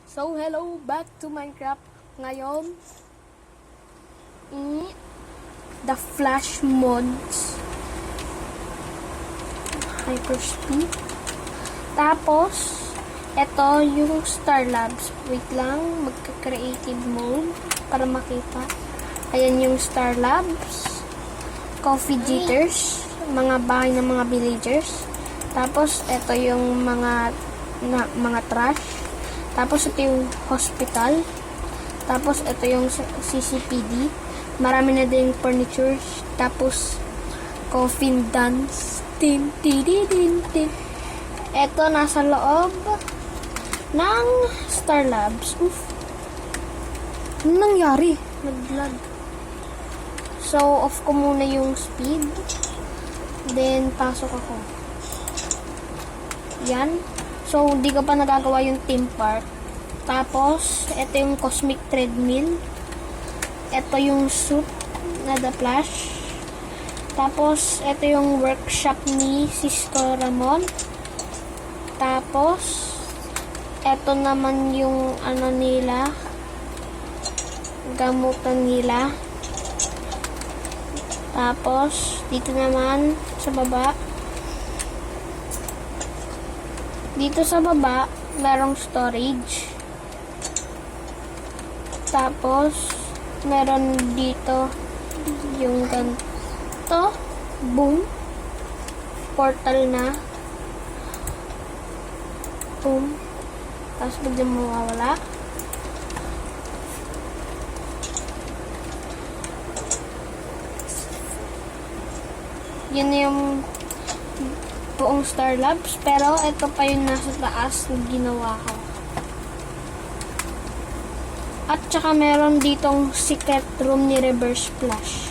So, hello back to Minecraft. Ngayon, the Flash mods. Hyperspeed. Tapos, ito yung Star Labs. Wait lang, magka-creative mode para makita. Ayan yung Star Labs. Coffee Jitters. Mga bahay ng mga villagers. Tapos, ito yung mga trash. Tapos, ito yung hospital. Tapos, ito yung CCPD. Marami na din furnitures. Tapos, coffin dance. Tin, tin, tin, tin. Ito, nasa loob ng Star Labs. Oof. Ano nangyari? Nag-lag. So, off ko muna yung speed. Then, pasok ako. Yan. So, di ko pa nagagawa yung theme park. Tapos, ito yung cosmic treadmill. Ito yung suit na The Flash. Tapos, ito yung workshop ni Sisto Ramon. Tapos, ito naman yung ano nila, gamutan nila. Tapos, dito naman sa baba. Dito sa baba, merong storage. Tapos, meron dito yung ganito. Boom. Portal na. Boom. Tapos, biglang mawawala. Yun yung buong Star Labs, pero ito pa yung nasa taas na ginawa ko. At saka meron ditong secret room ni Reverse Flash.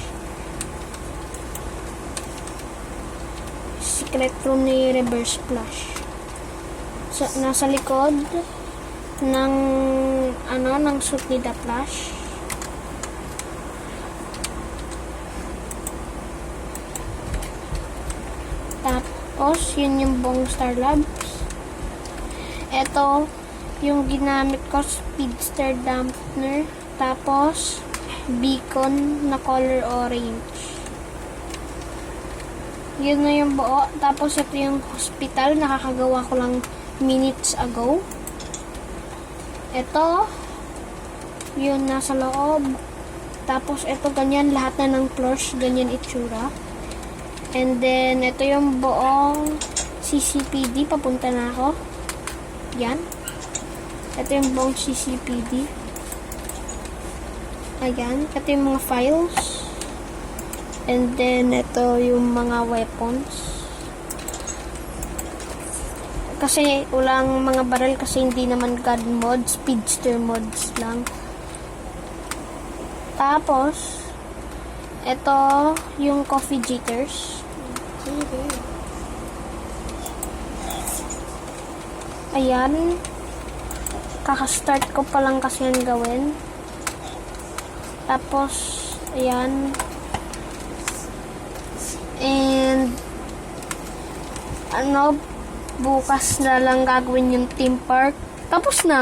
Secret room ni Reverse Flash. So, nasa likod ng ng suit ni The Flash. Tapos, yun yung buong Star Labs. Ito, yung ginamit ko, Speedster Dampener. Tapos, beacon na color orange. Yun na yung buo. Tapos, ito yung hospital. Nakakagawa ko lang minutes ago. Ito, yun nasa loob. Tapos, ito ganyan. Lahat na ng floors, ganyan itsura. And then, ito yung buong CCPD. Papunta na ako. Yan. Ito yung buong CCPD. Ayan. Ito yung mga files. And then, ito yung mga weapons. Kasi, walang mga barrel kasi hindi naman God mods. Speedster mods lang. Tapos, ito yung coffee jitters. Ayan. Kaka-start ko pa lang kasi yan gawin. Tapos, ayan. And, bukas na lang gagawin yung theme park. Tapos na.